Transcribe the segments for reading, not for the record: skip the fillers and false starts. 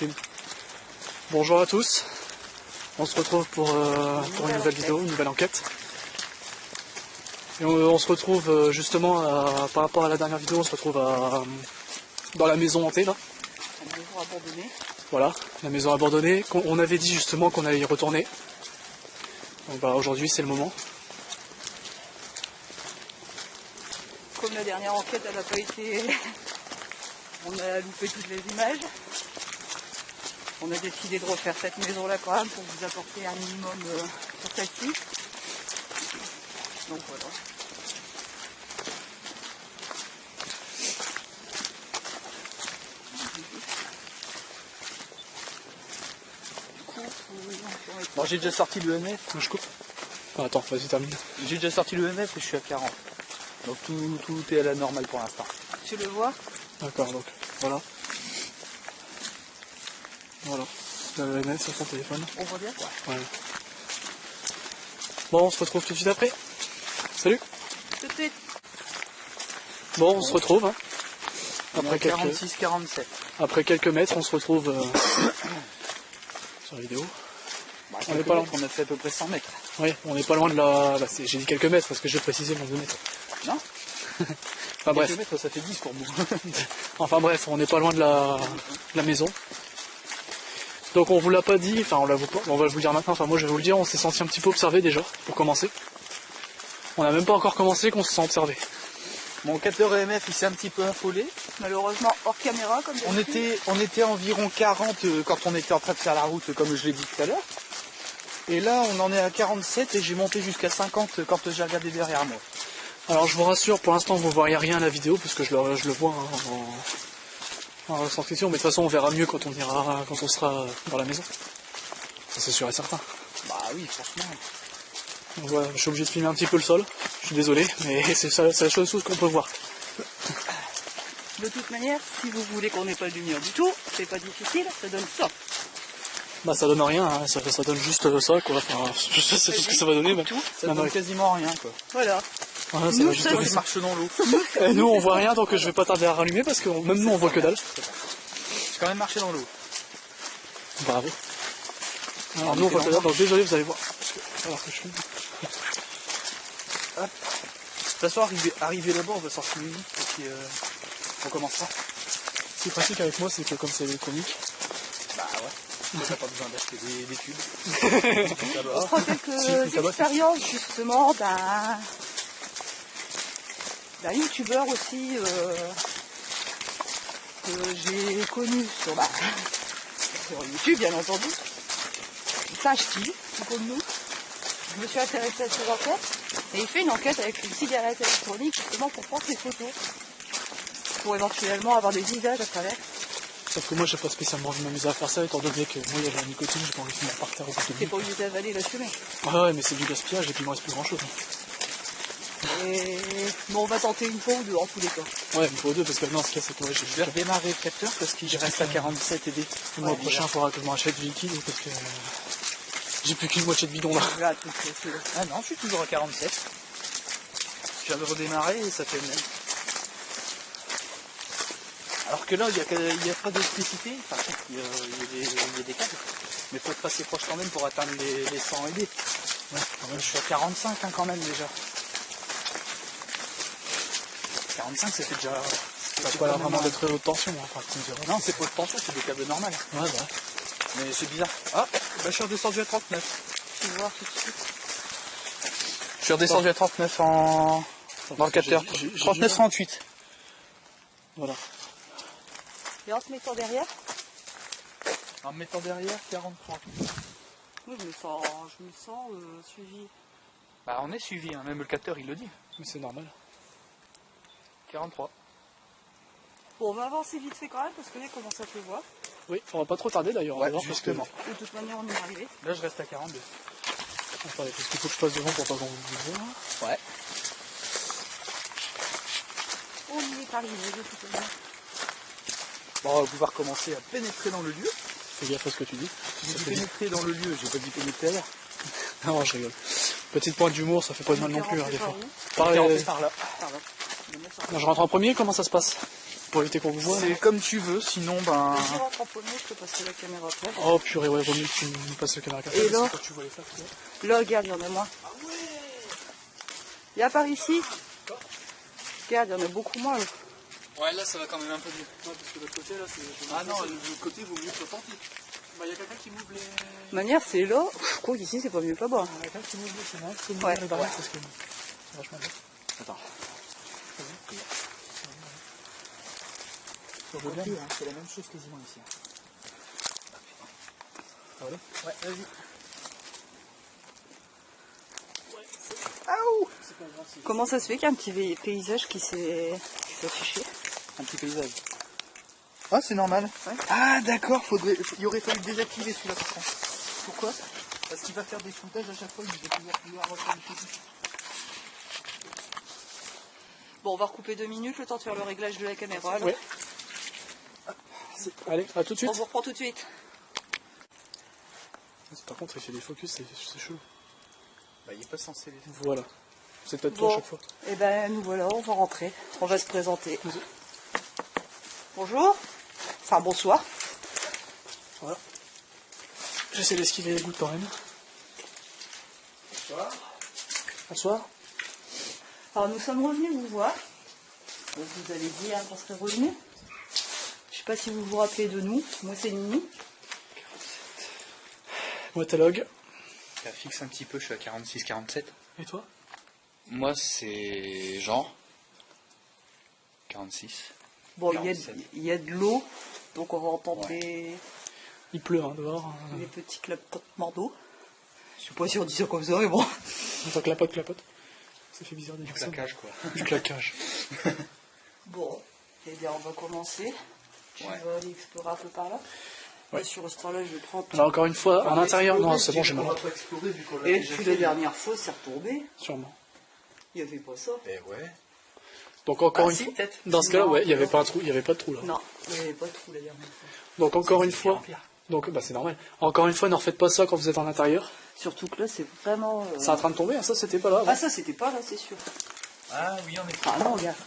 Film. Bonjour à tous, on se retrouve pour une nouvelle vidéo, une nouvelle enquête. Et on se retrouve justement, par rapport à la dernière vidéo, on se retrouve dans la maison hantée là. La maison abandonnée. Voilà, la maison abandonnée. On avait dit justement qu'on allait y retourner. Donc bah, aujourd'hui c'est le moment. Comme la dernière enquête, elle n'a pas été... On a loupé toutes les images. On a décidé de refaire cette maison-là quand même pour vous apporter un minimum sur celle-ci. Donc voilà. Bon, j'ai déjà sorti le MF. Je coupe. Ah, attends, vas-y termine. J'ai déjà sorti le MF et je suis à 40. Donc tout est à la normale pour l'instant. Tu le vois? D'accord, donc voilà. Voilà. La NF sur son téléphone. On voit bien? Ouais. Bon, on se retrouve tout de suite après. Salut. Tout de suite. Bon, on se retrouve. Hein. Après 46-47. Après quelques mètres, on se retrouve sur la vidéo. Bah, on n'est pas loin. On a fait à peu près 100 mètres. Oui, on n'est pas loin de la... Bah, j'ai dit quelques mètres parce que j'ai précisé dans 2 mètres. Non. Enfin bref. Quelques mètres, ça fait 10 pour nous. Enfin bref, on n'est pas loin de la maison. Donc on vous l'a pas dit, enfin on va vous le dire maintenant, enfin moi je vais vous le dire, on s'est senti un petit peu observé déjà, pour commencer. On n'a même pas encore commencé qu'on se sent observé. Mon capteur EMF il s'est un petit peu affolé. Malheureusement hors caméra comme d'habitude. On était environ 40 quand on était en train de faire la route comme je l'ai dit tout à l'heure. Et là on en est à 47 et j'ai monté jusqu'à 50 quand j'ai regardé derrière moi. Alors je vous rassure, pour l'instant vous ne voyez rien à la vidéo, puisque je le vois hein, en retranscription, mais de toute façon on verra mieux quand on sera dans la maison. Ça c'est sûr et certain. Bah oui, franchement. Donc voilà, je suis obligé de filmer un petit peu le sol, je suis désolé, mais c'est la seule chose qu'on peut voir. De toute manière, si vous voulez qu'on n'ait pas de lumière du tout, c'est pas difficile, ça donne ça. Bah ça donne rien, hein. ça donne juste ça quoi, enfin, je sais tout ce que ça va donner. Mais... Ça donne quasiment rien quoi. Voilà. Voilà, nous, ça je marche dans l'eau. Et nous on voit rien, donc je vais pas tarder à rallumer parce que même nous on voit que dalle. J'ai quand même marché dans l'eau. Bravo. Alors nous on voit que dalle, donc désolé vous allez voir. Alors que je filme. Hop. De toute façon arrivé là-bas on va sortir une et puis on commencera. Ce qui est pratique avec moi c'est que comme c'est électronique. Bah ouais. T'as pas besoin d'acheter des tubes. On prend quelques expériences justement d'un youtubeur aussi que j'ai connu sur YouTube bien entendu. Tachti, tout comme nous. Je me suis intéressée à ses enquêtes et il fait une enquête avec une cigarette électronique justement pour prendre ses photos. Pour éventuellement avoir des images à travers. Sauf que moi j'ai pas spécialement envie de m'amuser à faire ça étant donné que moi il y a de la nicotine, j'ai pas envie de finir par terre au bout de T'es pas obligé d'avaler la fumée. Ah ouais mais c'est du gaspillage et puis il me reste plus grand chose. Et bon, on va tenter une fois ou deux en tous les cas. Ouais une fois ou deux parce que non ce qu'il y a c'est que ouais, Je vais redémarrer le capteur parce qu'il reste à 47 et des. Le mois prochain il faudra que je me rachète du liquide parce que j'ai plus qu'une moitié de bidon là. Ah non, je suis toujours à 47. Je viens de redémarrer et ça fait le même. Alors que là, il n'y a pas d'électricité, par contre, il y a des câbles. Mais il faut être assez proche quand même pour atteindre les 100 et des. Ouais, je suis à 45 hein, quand même déjà. 45 ça fait déjà... C'est pas là vraiment d'être haute tension. Hein, non, c'est pas haute tension, c'est des câbles normaux. Ouais, bah. Mais c'est bizarre. Ah, bah, je suis redescendu à 39. Tu vas voir tout de suite. Je suis redescendu à 39 dans le capteur. 39-38. Voilà. Et en se mettant derrière? En me mettant derrière, 43. Oui, je me sens suivi. Bah on est suivi, hein. Même le capteur il le dit. Mais c'est normal. 43. Bon, on va avancer vite fait quand même parce que là, il commence à pleuvoir. Oui, on va pas trop tarder d'ailleurs. Ouais, justement. De toute manière, on est arrivé. Là je reste à 42. Attendez, parce qu'il faut que je passe devant pour pas qu'on vous voit. Ouais. On y est arrivé de toute manière. Bon, on va pouvoir commencer à pénétrer dans le lieu. Fais gaffe à ce que tu dis. J'ai dit pénétrer dans le lieu, j'ai pas dit pénétrer ailleurs. Non, je rigole. Petite pointe d'humour, ça fait pas de mal non plus, hein, des fois. Par là. Non, je rentre en premier, comment ça se passe? pour éviter qu'on vous voit. C'est comme tu veux, sinon ben... Vas-y, rentre en premier, je peux passer la caméra après. Oh purée, ouais, vaut mieux que tu nous passes le caméra café. Et parce là que quand tu vois les flaques, ouais. Là, regarde, il y en a moins. Il y a par ici. Regarde, il y en a beaucoup moins là. Ouais, là ça va quand même un peu mieux. Non, parce que de l'autre côté, là, c'est... Ah non, de l'autre côté, vaut mieux que le tenter. Bah, il y a quelqu'un qui m'ouvre les... De manière, c'est là. Je crois qu'ici, c'est pas mieux que là-bas. Il y a quelqu'un qui m'ouvre les... C'est vrai, c'est Ouais. les barrières, parce que... C'est vachement bien. Attends. Ça vaut bien. C'est la même chose quasiment ici. Ah, voilà. Ouais, vas-y. Comment ça se fait qu'il y a un petit paysage qui s'est affiché? Un petit paysage. Ah, c'est normal. Ouais. Ah, d'accord, il aurait fallu désactiver celui-là par contre. Pourquoi? Parce qu'il va faire des fontages à chaque fois, il va pouvoir refaire des choses. Bon, on va recouper 2 minutes, le temps de faire le réglage de la caméra. Là. Ouais. Allez, à tout de suite. On vous reprend tout de suite. Par contre, il fait des focus, c'est chaud. Bah, il est pas censé les faire. Voilà. C'est peut-être toi à Bon, chaque fois. et ben nous voilà, on va rentrer. On va se présenter. Vas-y. Bonjour. Enfin, bonsoir. Voilà. J'essaie d'esquiver les gouttes quand même. Bonsoir. Bonsoir. Alors, nous sommes revenus vous voir. Donc, vous avez dit qu'on serait revenus. Je sais pas si vous vous rappelez de nous. Moi, c'est Nini. Moi, t'es log. Ça fixe un petit peu, je suis à 46-47. Et toi? Moi, c'est Jean. 46. Bon, 47. il y a de l'eau. Donc, on va entendre Il pleut hein, dehors. les petits clapotements d'eau. Je sais pas si on dit ça comme ça, mais bon. Entend clapote, clapote. Ça fait bizarre de dire ça. Claquage, quoi. Du claquage. Bon, eh bien, on va commencer. Tu Ouais. vas aller explorer un peu par là. Ouais. Là, sur ce temps-là, je vais prendre. Alors, encore une fois, en intérieur. Non, c'est bon, j'ai ma On va lampe. pas explorer vu qu'on l'a Et déjà puis fait. la dernière fois, c'est retombé. Sûrement. Il n'y avait pas ça. Eh ouais. Donc, encore Ah, une si, fois. peut-être. Dans ce cas-là, Non, ouais, il n'y avait non. pas un trou, il n'y avait pas de trou là. Non, il n'y avait pas de trou la dernière fois. Donc, encore une C'est fois. pire. Donc, bah, c'est normal. Encore une fois, ne refaites pas ça quand vous êtes en intérieur. Surtout que là, c'est vraiment. C'est en train de tomber, hein, ça, c'était pas là. Ah, ça, c'était pas là, c'est sûr. Ah oui, on est Ah non, regarde.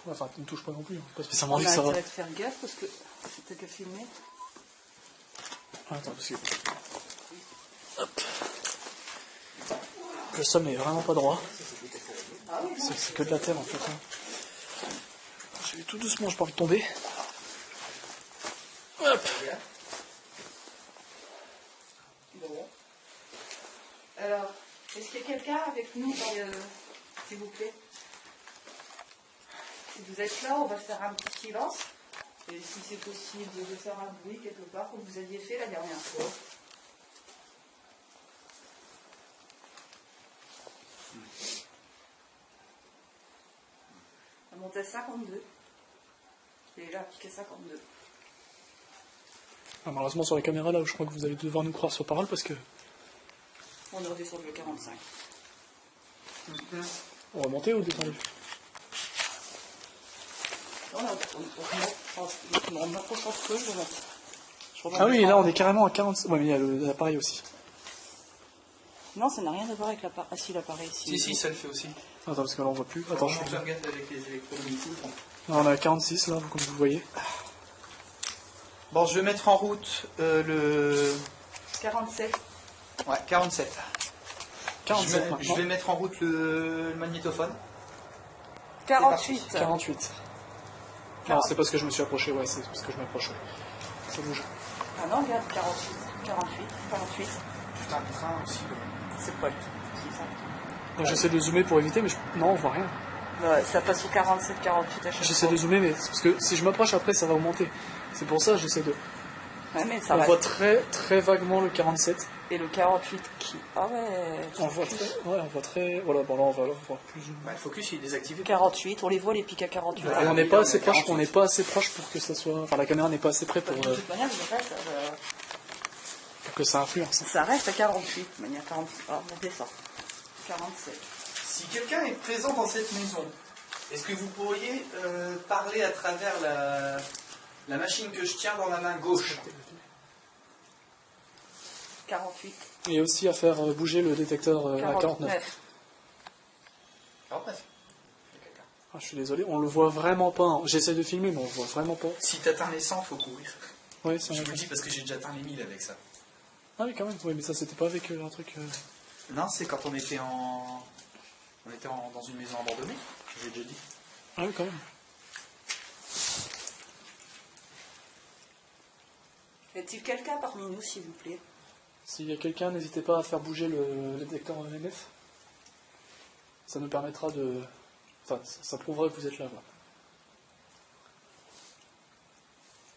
Enfin, tu ne touches pas non plus. Hein. Pas spécialement On dit a que ça va. intérêt de faire gaffe parce que c'était qu'à filmer. Attends, parce que... Hop. Le sol n'est vraiment pas droit. Ah oui, non. C'est que de la terre en fait. Hein. Je vais tout doucement, je pas envie de tomber. Hop. Bon. Alors, est-ce qu'il y a quelqu'un avec nous, s'il vous plaît? Si vous êtes là, on va faire un petit silence. Et si c'est possible de faire un bruit quelque part, comme vous aviez fait la dernière fois. On monte à 52. Et là, piqué 52. Ah, malheureusement sur la caméra là, je crois que vous allez devoir nous croire sur parole parce que On est redescendu le 45. on va monter ou descendre. Non, on approche un peu, je remonte. Ah oui, là on est carrément à 40. Ouais, mais il y a l'appareil aussi. Non, ça n'a rien à voir avec l'appareil. Ah si, l'appareil, si. Si, ça le fait aussi. Attends, parce que là on voit plus. Attends, je... faire gaffe avec les électroniques. Non, on est à 46 là, comme vous voyez. Bon, je vais mettre en route le... 47. Ouais, 47. 47 je maintenant. vais mettre en route le magnétophone. 48. 48. Non, c'est parce que je me suis approché, ouais, c'est parce que je m'approche. Ouais. Ça bouge. Ah non, regarde, 48. 48. 48. Putain, le train aussi. C'est pas le tout. C'est ça. Là, j'essaie de zoomer pour éviter, mais non, on voit rien. Ouais, ça passe au 47, 48 à chaque J'essaie fois. de zoomer, mais c'est parce que si je m'approche après, ça va augmenter. C'est pour ça que j'essaie de. Ouais, mais ça On va. voit très très vaguement le 47. Et le 48 qui. Ah ouais. On voit très. Ouais, on voit très. Voilà, bon là on va voir plus. Bah, le focus il est désactivé. 48, on les voit les pics à 48. Et on n'est pas assez proche. On n'est pas assez proche pour que ça soit. Enfin, la caméra n'est pas assez près De pour toute manière, que ça influence. ça reste à 48. De manière 48. Ah, on descend. 47. Si quelqu'un est présent dans cette maison, est-ce que vous pourriez parler à travers la machine que je tiens dans la main gauche? 48. Et aussi à faire bouger le détecteur à 49. 49. 49. Ah, je suis désolé, on le voit vraiment pas. Hein. J'essaie de filmer, mais on le voit vraiment pas. Si t'atteins les 100, faut courir. Ouais, c'est Je vrai. vous le dis parce que j'ai déjà atteint les 1000 avec ça. Ah oui, quand même. Oui, mais ça, c'était pas avec un truc. Non, c'est quand on était dans une maison abandonnée, j'ai déjà dit. Ah oui, quand même. Y a-t-il quelqu'un parmi nous, s'il vous plaît? S'il y a quelqu'un, n'hésitez pas à faire bouger le détecteur EMF. Ça nous permettra de... Enfin, ça prouvera que vous êtes là. Voilà.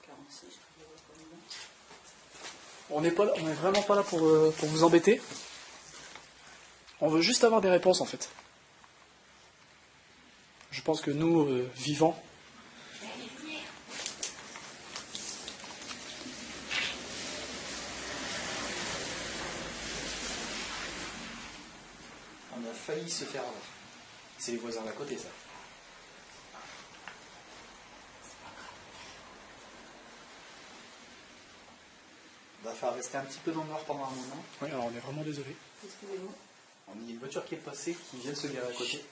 46, je dirais pas bien. On est vraiment pas là pour vous embêter. On veut juste avoir des réponses, en fait. Je pense que nous, vivants, On a failli se faire avoir. C'est les voisins d'à côté, ça. On va faire rester un petit peu dans le noir pendant un moment. oui, alors on est vraiment désolé. Excusez-moi. On y a une voiture qui est passée, qui vient de se garer à côté.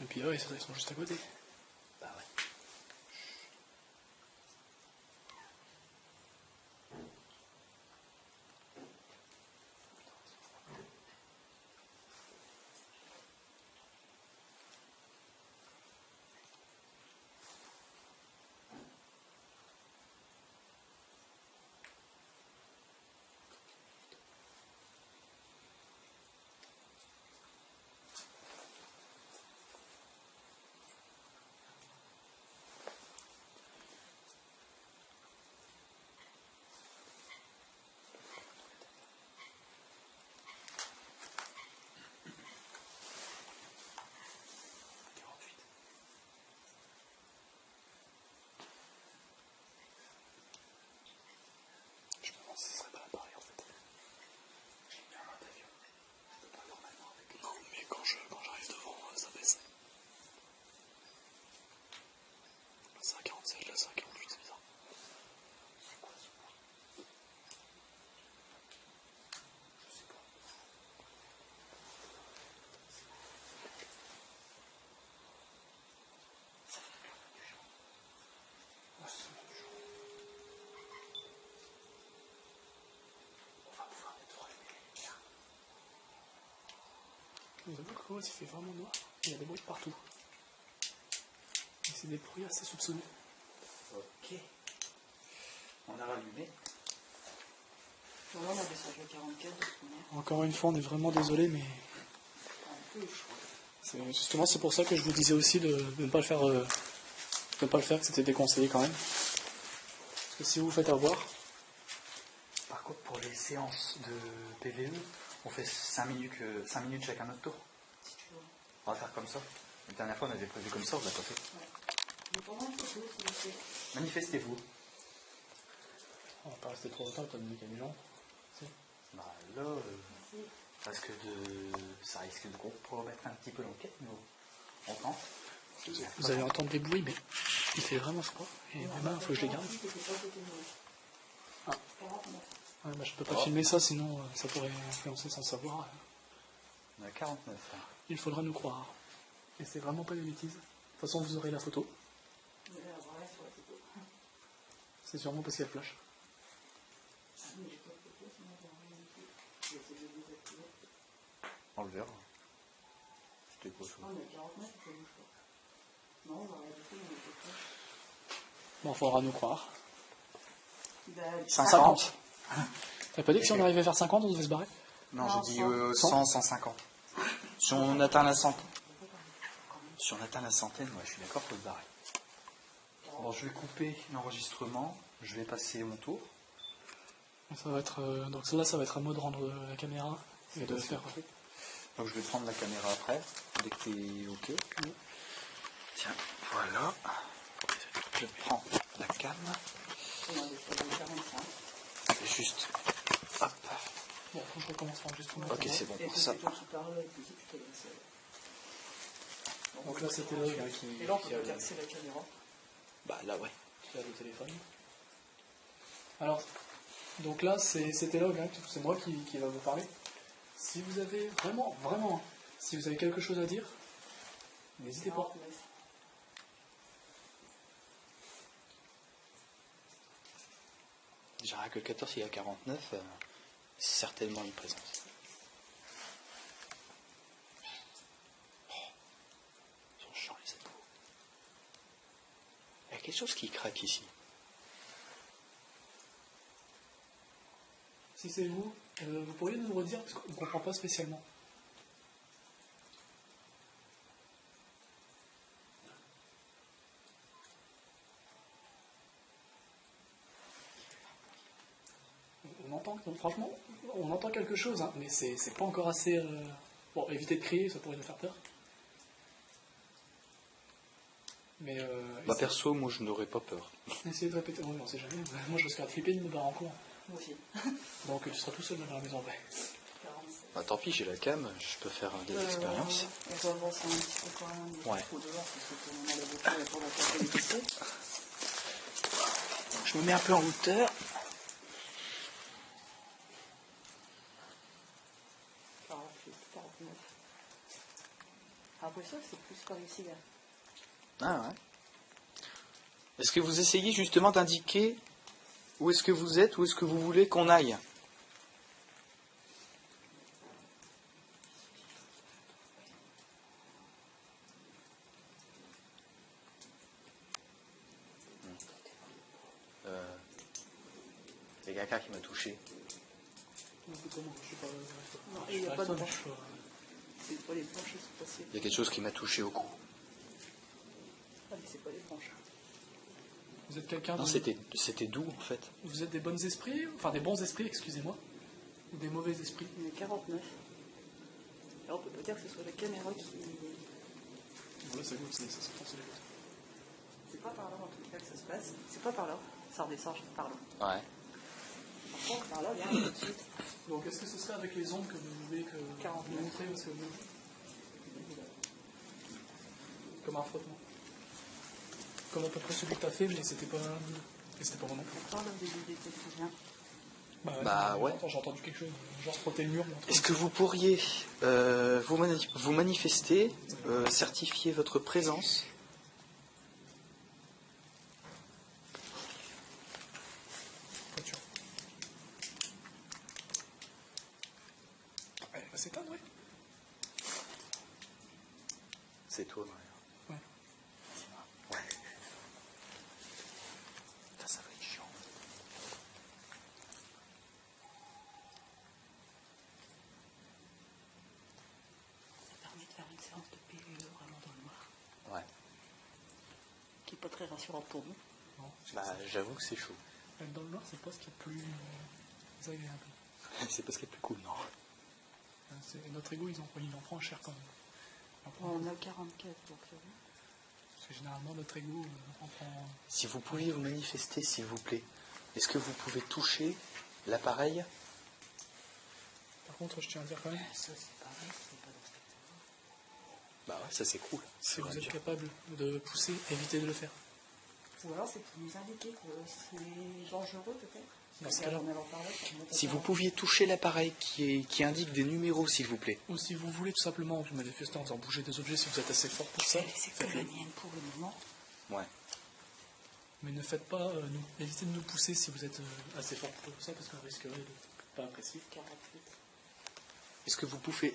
Et puis, ouais, ils sont juste à côté. Bah ouais. Je me demande si ce serait pas l'appareil, en fait. Non, mais quand j'arrive devant, ça baisse. Là, c'est à 47, là, c'est à 48, c'est bizarre. C'est quoi ce bruit? Je sais pas. Ça fait plus du jour. Ouais, c'est même du jour. On va pouvoir mettre allumer les lumières. Vous avez vu comment il fait vraiment noir? Il y a des bruits de partout. Et c'est des bruits assez soupçonneux. Ok. On a rallumé. Voilà, on a descendu à 44 de toute manière. Encore une fois, on est vraiment désolé, mais Un peu chaud. justement c'est pour ça que je vous disais aussi de ne pas le faire, que c'était déconseillé quand même. Parce que si vous vous faites avoir, Par contre, pour les séances de PVE, on fait 5 minutes chacun notre tour. Si tu veux. On va faire comme ça. La dernière fois, on avait prévu comme ça, on l'a pas fait. Je vais prendre une photo, s'il vous plaît. Manifestez-vous. on va pas rester trop longtemps comme dit les gens. Bah là, parce que ça risque de compromettre un petit peu l'enquête, mais on tente. Vous allez entendre des bruits, mais il fait vraiment froid. Et mes mains, il faut que je les garde. Ah. Ouais, bah, je peux pas filmer ça, sinon ça pourrait influencer sans savoir. On a 49. Hein. Il faudra nous croire. Et c'est vraiment pas des bêtises. De toute façon, vous aurez la photo. C'est sûrement parce qu'elle flash. On le verra. C'était quoi ça? On est 49, ça bouge pas. Non, on va arrêter, on est pas. Bon, il faudra nous croire. 50. T'as pas dit que si on arrivait vers 50, on devait se barrer? Non, Non, j'ai dit 100, 150. Si on atteint la centaine. Si on atteint la centaine, ouais, je suis d'accord, faut se barrer. Alors je vais couper l'enregistrement, je vais passer mon tour. Ça va être, donc là, ça va être à moi de rendre la caméra et de faire. Donc je vais prendre la caméra après, dès que t'es ok. Tiens, voilà. Je prends la cam. On a descendu à 45. Et juste. Hop. Bon, faut que je recommence l'enregistrement. Ok, c'est bon Et pour puis ça. c'est toi qui parles, et puis si tu te laisses. Donc là, c'était Log hein, qui Et là, on peut qui a regarder c'est la caméra. Bah là, ouais. le téléphone. Alors, donc là, c'était Log, hein, c'est moi qui va vous parler. Si vous avez vraiment, vraiment, si vous avez quelque chose à dire, n'hésitez pas. 49. Je dirais que le 14, il y a 49, c'est certainement une présence. Oh, ils sont chiants les animaux. Il y a quelque chose qui craque ici. Si c'est vous, vous pourriez nous le redire parce qu'on ne comprend pas spécialement. On entend, franchement, on entend quelque chose, hein, mais c'est pas encore assez. Bon, évitez de crier, ça pourrait nous faire peur. Mais Perso, moi je n'aurais pas peur. essayez de répéter. Oui, on sait jamais. Moi, je risque de flipper de me barrer en courant. Moi aussi. Donc, tu seras tout seul dans la maison après. 47. Tant pis, j'ai la cam, je peux faire des expériences. On va avancer un petit peu quand même. Ouais. Il faut dehors parce que on a la voiture pour la porter les pisser. Je me mets un peu en hauteur. 48, 49. Après ça, c'est plus par ici, là. Ah ouais. Est-ce que vous essayez justement d'indiquer où est-ce que vous êtes, où est-ce que vous voulez qu'on aille? Il y a quelqu'un qui m'a touché. Non, je sais pas. Non, il n'y a pas de Personne, branche. C'est pas les branches, c'est passé. Il y a quelque chose qui m'a touché au cou. Ah, mais c'est pas les branches. Vous êtes quelqu'un Non, de... c'était doux en fait. Vous êtes des bons esprits, enfin des bons esprits, excusez-moi, ou des mauvais esprits? Il y en a 49. Alors, on peut pas dire que ce soit la caméra qui... Voilà, ça goûte, ça se pense les autres. C'est pas par là, en tout cas, que ça se passe. C'est pas par là. Ça redescend par là. Ouais. Par contre, par là, viens tout de suite. Donc, est-ce que ce serait avec les ondes que vous voulez que 49. vous montrez parce que vous... Comme un frottement. Comme à peu près celui que t'as fait, mais c'était pas vraiment. Par là, des idées qui vient. Bah ouais. J'ai entendu quelque chose, genre frotter le mur. mais Est-ce que vous pourriez vous manifester, certifier votre présence? Voiture. Elle va s'éteindre, oui. C'est toi, Maria. Ouais. Ouais. Putain, ça va être chiant. Ça permet de faire une séance de PVE vraiment dans le noir. Ouais. Qui est pas très rassurante pour nous. Non, Bah, j'avoue que c'est chaud. être dans le noir, c'est pas ce qui est plus agréable. C'est parce qu'elle est plus cool, non? Notre ego, il en prend cher quand même. On a 44, donc Parce que généralement, notre ego, on prend... Si vous pouviez vous manifester, s'il vous plaît, est-ce que vous pouvez toucher l'appareil? Par contre, je tiens à dire quand même, ça c'est pareil, c'est pas dans cette Bah ouais, ça c'est cool. si vous êtes capable de pousser, évitez de le faire. Ou alors c'est pour nous indiquer que c'est dangereux peut-être. Dans ce cas-là. Si vous pouviez toucher l'appareil qui indique des numéros, s'il vous plaît. Ou si vous voulez tout simplement vous manifester en faisant bouger des objets si vous êtes assez fort pour ça, C'est que la mienne pour le moment. Ouais. mais ne faites pas, évitez de nous pousser si vous êtes assez fort pour ça parce qu'on risquerait de pas apprécier. 48. Est-ce que vous pouvez,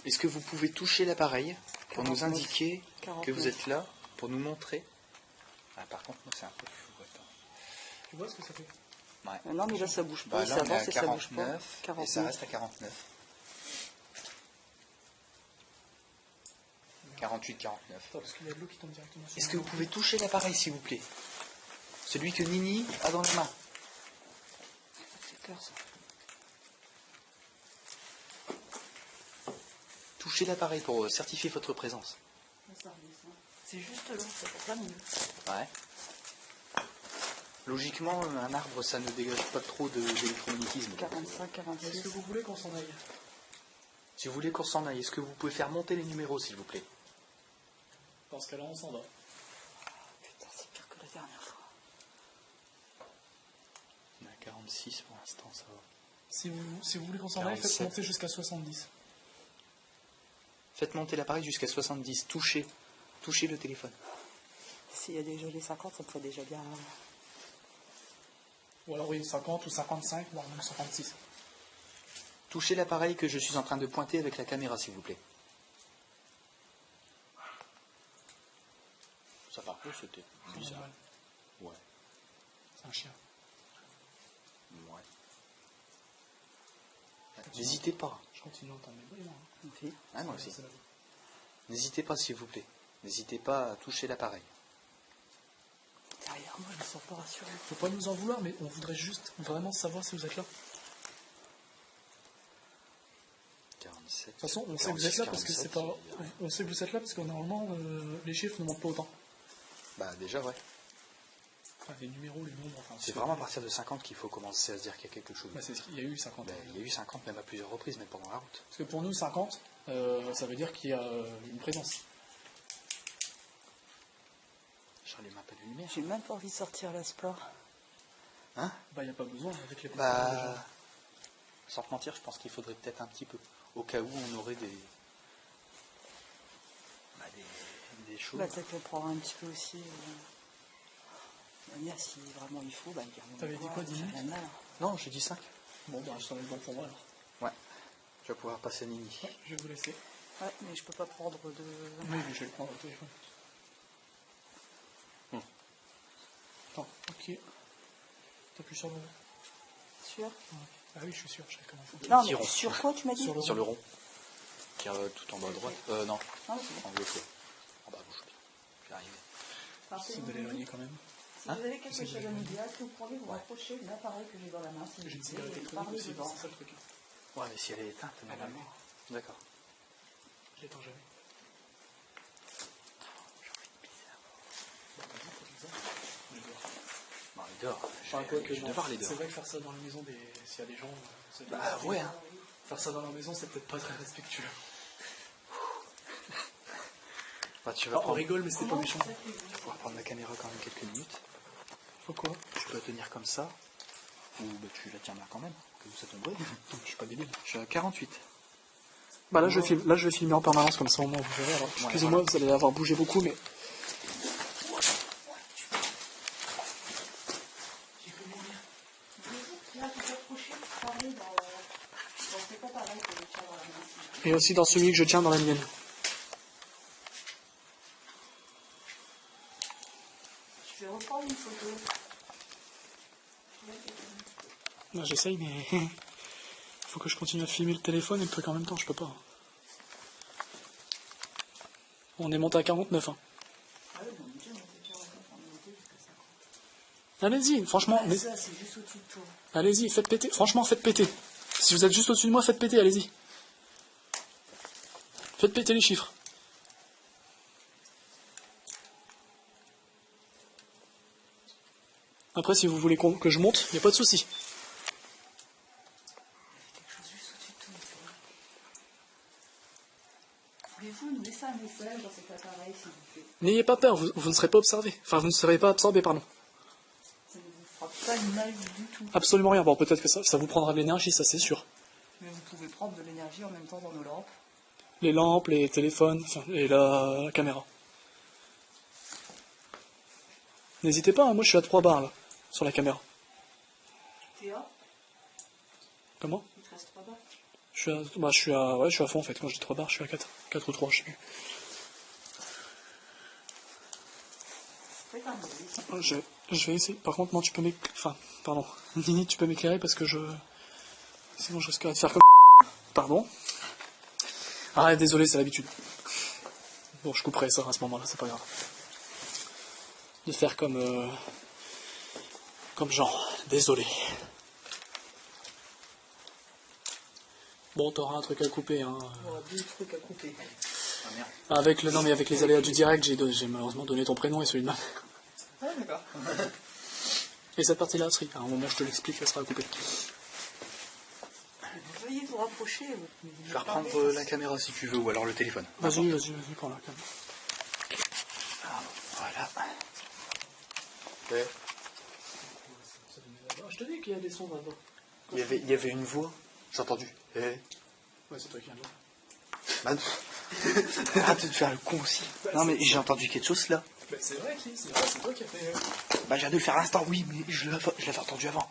Est-ce que vous pouvez toucher l'appareil pour nous 49. indiquer que 49. vous êtes là, pour nous montrer? Ah, par contre, moi c'est un peu fou. Attends. Tu vois ce que ça fait? Ouais. Non mais là ça bouge pas, Bah, là, ça on est à avance et ça bouge pas. 49, et ça reste à 49. 48, 49. Attends, parce qu'il y a de l'eau qui tombe directement sur Est-ce moi. que vous pouvez toucher l'appareil, s'il vous plaît? Celui que Nini a dans les mains. C'est peur ça. Touchez l'appareil pour certifier votre présence. Là, ça redescend. C'est juste là, ça fait plein de minutes. Ouais. Logiquement, un arbre, ça ne dégage pas trop d'électromagnétisme. 45, Est-ce 46. que vous voulez qu'on s'en aille? Si vous voulez qu'on s'en aille, est-ce que vous pouvez faire monter les numéros, s'il vous plaît? Dans ce cas-là, on s'en va. Putain, c'est pire que la dernière fois. On est à 46 pour l'instant, ça va. Si vous voulez qu'on s'en aille, faites 47. monter jusqu'à 70. Faites monter l'appareil jusqu'à 70. Touchez le téléphone. S'il y a déjà les 50, ça me ferait déjà bien. Ou alors oui, 50 ou 55, voire même 56. Touchez l'appareil que je suis en train de pointer avec la caméra, s'il vous plaît. Ça par contre, c'était bizarre. Ouais. C'est un chien. Ouais. N'hésitez pas. Je continue à entendre mes bruits, moi. Ok. Ah, moi aussi. C'est la vie. N'hésitez pas, s'il vous plaît. N'hésitez pas à toucher l'appareil. Derrière moi, je me sens pas rassurée. Faut pas nous en vouloir, mais on voudrait juste vraiment savoir si vous êtes là. 47. De toute façon, on sait que vous êtes là parce que c'est pas. On sait que vous êtes là parce que normalement, les chiffres ne montent pas autant. Bah, déjà, ouais. Enfin, les numéros, les nombres, enfin. C'est vraiment à partir de 50 qu'il faut commencer à se dire qu'il y a quelque chose. Bah, c'est ce qu'il y a eu 50. Ben, il y a eu 50 même à plusieurs reprises, même pendant la route. Parce que pour nous, 50, ça veut dire qu'il y a une présence. J'allume un peu de lumière. J'ai même pas envie de sortir la sport. Hein? Bah, il n'y a pas besoin avec les Bah, sans te mentir, je pense qu'il faudrait peut-être un petit peu. Au cas où on aurait des choses. Bah, peut-être qu'on prendra un petit peu aussi. Manière, si vraiment il faut, bah, T'avais dit quoi, 10 minutes? Rien de mal. Non, j'ai dit 5. Bon, bah, ça va être bon pour moi alors. Ouais. Tu vas pouvoir passer Nini. Ouais, je vais vous laisser. Ouais, mais je peux pas prendre de. Oui, mais je vais le prendre au téléphone. Attends, ok. T'appuies sur le rond. Sûr? Ouais. Ah oui, je suis sûr, je sais comment faire. Non, Petit mais rond. sur quoi tu m'as dit? Sur le rond. Qui est tout en bas à droite. Non, Non, c'est bon. en gauche. En bas à gauche. Je vais arriver. C'est de l'éloigner quand même. Si vous avez quelque chose à me dire, que vous prenez, vous rapprochez de l'appareil que j'ai dans la main. Si J'ai une vous cigarette voulez, électronique parlez aussi, dedans. c'est ça le truc. Ouais, mais si elle est éteinte, normalement. D'accord. Je l'éteins jamais. Bon, il dort. Enfin, quoi que Je non. vais devoir les C'est dehors. vrai que faire ça dans la maison, s'il y a des gens. Bah ouais, hein. Faire ça dans la maison, c'est peut-être pas très respectueux. Bah, tu vas On prendre... rigole, mais c'était pas méchant. Tu vas pouvoir prendre la caméra quand même quelques minutes. Faut quoi? Tu peux la tenir comme ça. Ou bah, tu la tiens là quand même. Que ça tombe. Je suis pas débile. Je suis à 48. Bah là, je vais filmer en permanence, comme ça au moins vous verrez. Alors, excusez-moi, vous allez avoir bougé beaucoup, mais. Là, tu peux approcher, parler dans. Bon, c'est pas pareil que le tien dans la main. Et aussi dans celui que je tiens dans la mienne. Je vais reprendre une photo. Là, j'essaye, mais. Faut que je continue à filmer le téléphone et le truc en même temps, je peux pas. On est monté à 49. Hein. Ah oui, on est déjà monté on est monté jusqu'à 50. Allez-y, franchement. Ah, ça, c'est juste au-dessus de toi. Allez-y, faites péter. Franchement, faites péter. Si vous êtes juste au-dessus de moi, faites péter, allez-y. Faites péter les chiffres. Après, si vous voulez que je monte, il n'y a pas de souci. Quelque chose juste au-dessus de toi. Pouvez-vous nous laisser un message dans cet appareil, s'il vous plaît? N'ayez pas peur, vous ne serez pas observé. Enfin, vous ne serez pas absorbé, pardon. Ça ne vous fera pas de mal du tout. Absolument rien. Bon, peut-être que ça vous prendra de l'énergie, ça c'est sûr. Mais vous pouvez prendre de l'énergie en même temps dans nos lampes. Les lampes, les téléphones, enfin, et la caméra. N'hésitez pas, hein, moi je suis à 3 barres là, sur la caméra. Théa, Comment? il te reste 3 barres. je suis à fond en fait. Quand je dis 3 barres, je suis à 4. 4 ou 3, je sais plus. Faites un bruit. Je vais essayer. Par contre, non, tu peux m'éclairer. Enfin, pardon. Nini, tu peux m'éclairer parce que sinon je risquerais de faire comme. Pardon. Ah, désolé, c'est l'habitude. Bon, je couperai ça à ce moment-là, c'est pas grave. De faire comme Jean. Désolé. Bon, t'auras un truc à couper, hein. On aura 2 trucs à couper. Ah merde. Avec les aléas du direct, j'ai malheureusement donné ton prénom et celui de ma. Ah, d'accord. Et cette partie-là, à un moment, je te l'explique, elle sera coupée. Veuillez vous rapprocher. Je vais reprendre la caméra si tu veux, ou alors le téléphone. Vas-y, prends la caméra. Voilà. Ouais. Je te dis qu'il y a des sons là-bas. Il y avait une voix. J'ai entendu. Eh. Ouais, c'est toi qui viens de voir. Bah, arrête de te faire le con aussi. Non, mais j'ai entendu quelque chose là. Bah, c'est vrai, c'est toi qui as fait. Bah, j'ai dû le faire à l'instant, oui, mais je l'avais entendu avant.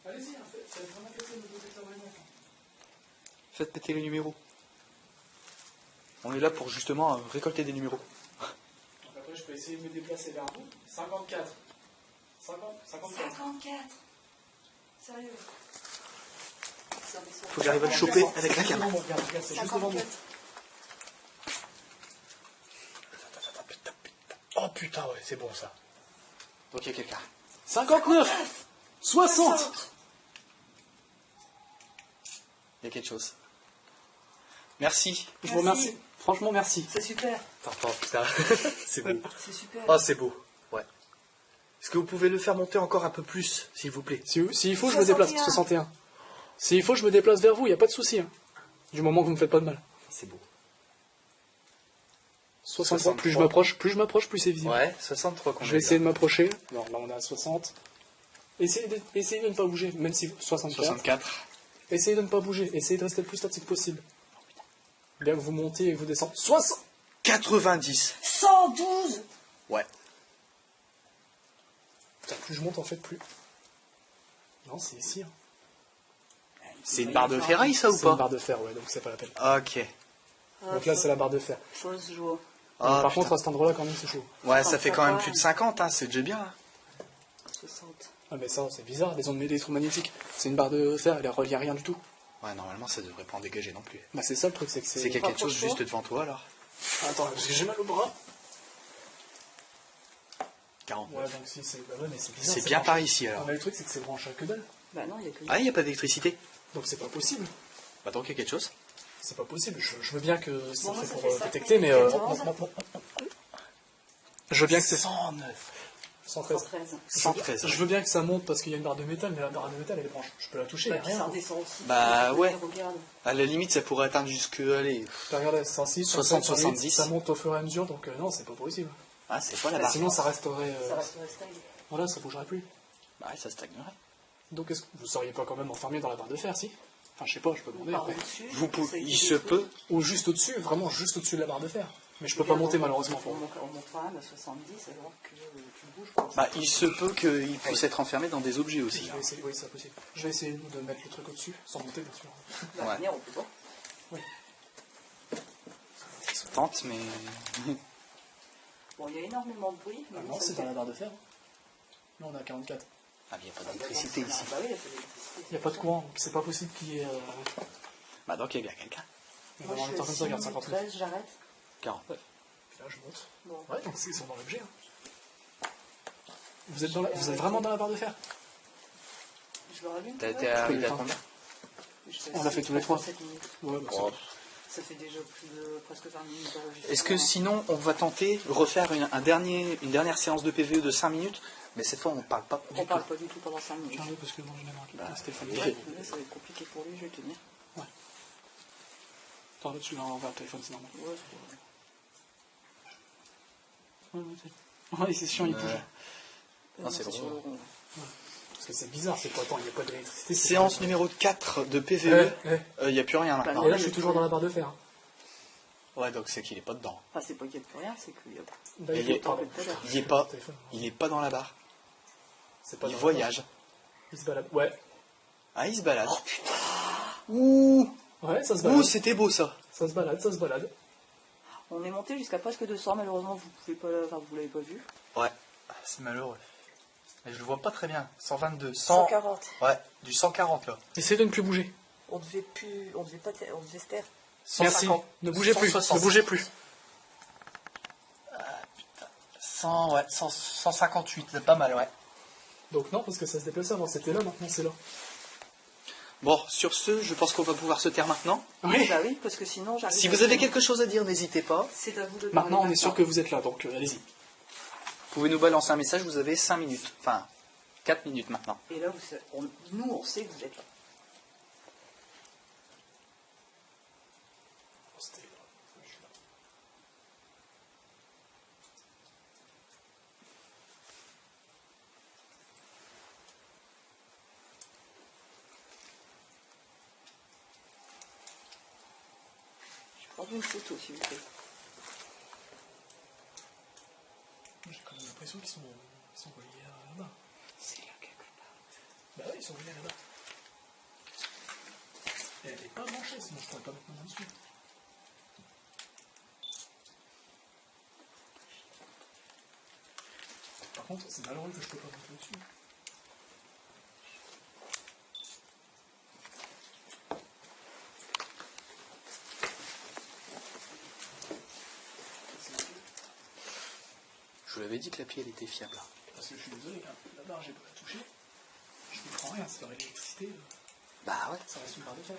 Allez-y, faites vraiment péter le détecteur de lumière. Faites péter les numéros. On est là pour justement récolter des numéros. Donc après, je peux essayer de me déplacer vers vous. 54. 54. 54. Sérieux. Faut que j'arrive à le choper avec la caméra. Regarde, c'est juste devant moi. Oh putain, ouais, c'est bon ça. Donc il y a quelqu'un. 59. 60. Il y a quelque chose. Merci. Je vous remercie. Franchement, merci. C'est super. Oh putain, c'est beau. C'est super. Oh, c'est beau. Ouais. Est-ce que vous pouvez le faire monter encore un peu plus, s'il vous plaît? S'il faut, je me déplace. 61. S'il faut, je me déplace vers vous, il n'y a pas de souci. Hein. Du moment que vous ne me faites pas de mal. C'est beau. 63. Plus je m'approche, plus c'est visible. Ouais, 63 qu'on Je vais essayer de m'approcher. Non, là on est à 60. Essayez de ne pas bouger, même si 64. 64. Essayez de ne pas bouger, essayez de rester le plus statique possible. Bien que vous montiez et que vous descendez. 60. 90. 112. Ouais. Putain, plus je monte en fait, plus. Non, c'est ici. Hein. C'est une barre de ferraille, ça, ou C'est une pas? barre de fer, ouais, donc c'est pas la peine. Ok. Donc là, c'est la barre de fer. Fausse joie. Ah, Par putain. contre, à cet endroit-là, quand même, c'est chaud. Ouais, ça fait quand même plus de 50, hein, c'est déjà bien. Hein. 60. Ah, mais ça, c'est bizarre, les ondes électromagnétiques. C'est une barre de fer, elle est reliée à rien du tout. Ouais, normalement, ça devrait pas en dégager non plus. Bah, c'est ça le truc, c'est que C'est qu'il y a quelque chose juste devant toi, alors. Attends, parce que j'ai mal au bras. 49. Ouais, donc si, c'est. Bah ouais, mais c'est bizarre. C'est bien branché. par ici, Non, alors. mais le truc, c'est que c'est branché à que dalle. Bah non, il y a que Ah, il n'y a pas d'électricité. Donc c'est pas possible. Bah, donc il y a quelque chose. C'est pas possible. Je veux bien que c'est Bon, moi, fait ça pour fait ça, détecter, mais. 14. Je veux bien que c'est 109. 113. 113. 113. Je veux bien que ça monte parce qu'il y a une barre de métal, mais la barre de métal elle est branchée. Je peux la toucher, il Bah, n'y a puis ça rien. redescend aussi. Bah, ouais. Regarde. À la limite, ça pourrait atteindre jusque, allez. Regardez, 106, 60, 107, 70. ça monte au fur et à mesure, donc non, c'est pas possible. Ah, c'est pas la Bah, barre. Sinon, ça resterait. Ça resterait stable. Voilà, ça bougerait plus. Bah, ouais, ça stagnerait. Donc, est-ce que vous seriez pas quand même enfermé dans la barre de fer, si? Enfin, je sais pas, je peux demander. Par après. au-dessus. Vous pouvez, ça a été il se détruit. peut. Ou juste au-dessus, vraiment juste au-dessus de la barre de fer. Mais je peux pas monter malheureusement. On monte quand même à 70 alors que tu bouges pas. Bah, il se peut qu'il puisse être enfermé dans des objets aussi. Je hein. vais essayer, oui, c'est possible. Je vais essayer de mettre le truc au-dessus, sans monter bien sûr. La manière, on peut pas. Oui. Ça tente, mais. Bon, il y a énormément de bruit. Mais Ah oui, non, ça c'est fait- dans la barre de fer. Là, on est à 44. Ah, mais il n'y a pas d'électricité ici. Bah oui, il y a pas d'électricité. Il n'y a pas de courant, donc c'est pas possible qu'il y ait. Bah, donc il y a bien quelqu'un. On Moi, va je en suis étant comme ça, regarde 59. 13, j'arrête. 49. Puis là, je monte. Bon. Ouais, donc ils sont dans l'objet. Hein. Vous êtes vraiment dans la barre de fer? Je le rallume. T'as ouais. été arrivé à temps. combien? Je fais On l'a fait tous les trois. 7 minutes. Ouais, bah, Oh. Ça fait déjà plus de presque 20 minutes d'enregistrement. Est-ce que sinon, on va tenter refaire une dernière séance de PVE de 5 minutes? Mais cette fois, on parle pas du On tout. parle pas du tout pendant 5 minutes. j'arrive parce que moi, je l'ai marqué. Bah, Stéphane. oui. Ouais, mais ça va être compliqué pour lui, je vais tenir. Attends, là, tu l'as envers le téléphone, c'est normal. Ouais, c'est pas Ouais, c'est chiant, il bouge. Non, c'est sur bon. le rond. Parce que c'est bizarre, c'est quoi? Attends, il n'y a pas d'électricité. c'est Séance pas- numéro 4 de Eh, PVE. eh. Il n'y a plus rien maintenant. Et là, je suis toujours dans la barre de fer. Ouais, donc c'est qu'il est pas dedans. Enfin, c'est pas qu'il n'y a plus rien, c'est qu'il y a. Là, Il est- pardon. Il est pas, Téléphone. il est pas dans la barre. C'est pas Il dans la voyage. barre. Il se balade. Ouais. Ah, il se balade. Ouh, Ouais, ça se ouh, balade. c'était beau ça. Ça se balade, ça se balade. On est monté jusqu'à presque 200, malheureusement, vous pouvez pas, enfin, vous l'avez pas vu. Ouais, c'est malheureux. Mais je le vois pas très bien. 122, 100. 140. Ouais, du 140 là. Essayez de ne plus bouger. On devait plus, on devait pas, on devait se taire. Merci. 150. Ne bougez plus. 160. Ne bougez plus. 100, ouais, 158, c'est pas mal, ouais. Donc non, parce que ça se déplaçait avant. C'était là, maintenant c'est là. Bon, sur ce, je pense qu'on va pouvoir se taire maintenant. Oui. Bah oui, parce que sinon, j'arrive. Si à- vous avez quelque chose à dire, n'hésitez pas. C'est à vous de Maintenant, on parler est sûr que vous êtes là, donc allez-y. Vous pouvez nous balancer un message, vous avez 5 minutes. Enfin, 4 minutes maintenant. Et là, nous, on sait que vous êtes là. prendre une photo, s'il vous plaît. J'ai quand même l'impression qu'ils sont reliés là-bas. C'est là quelque part. Bah ouais, ils sont reliés là-bas. Et elle est pas branchée, sinon je pourrais pas mettre ma main dessus. Par contre, c'est malheureux que je peux pas monter dessus. Je vous l'avais dit que la pile elle était fiable. Parce que je suis désolé, hein, la barre j'ai pas la toucher. Je ne comprends rien, c'est leur électricité, Bah ouais. ça reste une barre de fer.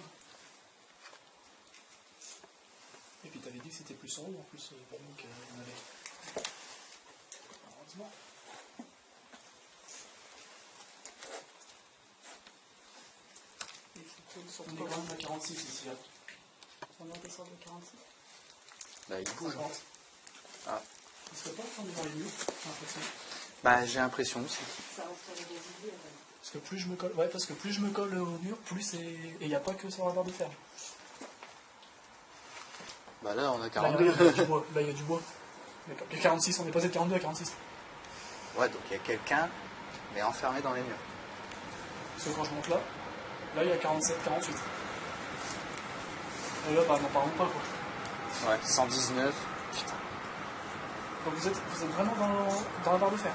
Et puis t'avais dit que c'était plus en haut en plus, pour nous qu'il y en avait. Heureusement. On est quand même à 46 ici. Là. On va descendre de 46. Bah il bouge. 50. Ah. Il serait pas en train de voir les murs, j'ai l'impression. Bah j'ai l'impression aussi. Ça resterait des idées. Parce que plus je me colle, ouais, parce que plus je me colle au mur, plus c'est. Et il n'y a pas que sur la barre de fer. Bah là on a Là, 42. il y a du bois. Là, il y a du bois. Il y a 46, on est passé de 42 à 46. Ouais, donc il y a quelqu'un, mais enfermé dans les murs. Parce que quand je monte là, il y a 47, 48. Et là, bah, n'en parlons pas, quoi. Ouais, 119. Putain. Donc vous êtes vraiment dans la barre de fer.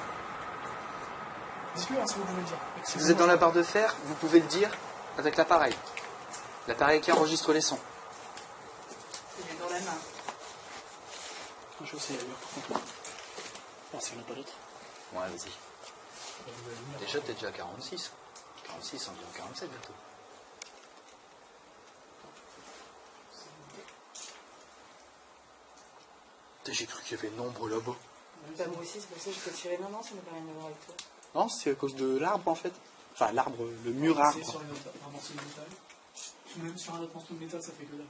Dites-le hein, si vous pouvez le dire. Si vous êtes dans la barre de fer, vous pouvez le dire avec l'appareil. L'appareil qui enregistre les sons. Il est dans la main. Je vais essayer d'ailleurs, par contre. Ah, s'il n'y en a pas d'autres. Ouais, vas-y. Déjà, t'es déjà à 46. 46, on vient à 47 bientôt. J'ai cru qu'il y avait nombre là-bas. Bah, moi aussi, c'est pour ça que je peux tirer. Non, non, ça n'a pas rien à voir avec toi. Non, c'est à cause de l'arbre en fait. Enfin, l'arbre, le mur C'est arbre. sur un morceau de métal. Même sur un autre morceau de métal, ça fait que là.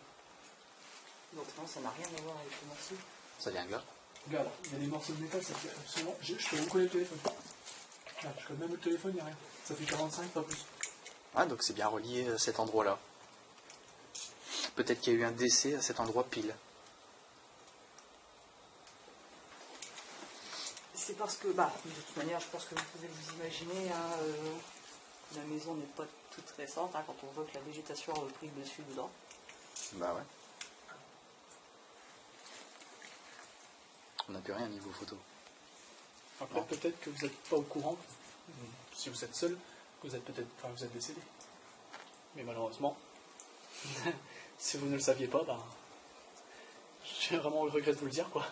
Donc non, ça n'a rien à voir avec le morceau. Ça vient là. Regarde, il y a des morceaux de métal, ça fait absolument. Je peux même coller le téléphone. Regarde, je colle même le téléphone, il n'y a rien. Ça fait 45, pas plus. Ah, donc c'est bien relié à cet endroit-là. Peut-être qu'il y a eu un décès à cet endroit pile. C'est parce que, bah, de toute manière, je pense que vous pouvez vous imaginer, hein, la maison n'est pas toute récente, hein, quand on voit que la végétation a repris le dessus dedans. Bah ouais. On n'a plus rien niveau photo. Après, peut-être que vous n'êtes pas au courant, si vous êtes seul, que vous êtes peut-être, enfin, vous êtes décédé. Mais malheureusement, si vous ne le saviez pas, ben, j'ai vraiment le regret de vous le dire, quoi.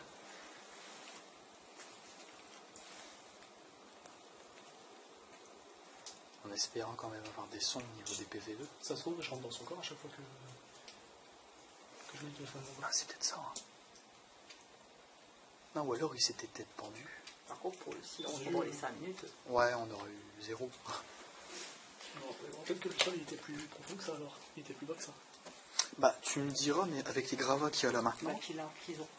En espérant quand même avoir des sons au niveau des PVE. Ça se trouve, je rentre dans son corps à chaque fois que je mets le téléphone dans Ah, c'est peut-être ça. Hein. Non, ou alors il s'était peut-être pendu. Par contre, pour le silence pendant les 5 minutes, Ouais, on aurait eu 0. Peut-être que le sol il était plus profond que ça alors. Il était plus bas que ça. Bah, tu me diras, mais avec les gravats qu'il y a là maintenant, qu'ils ont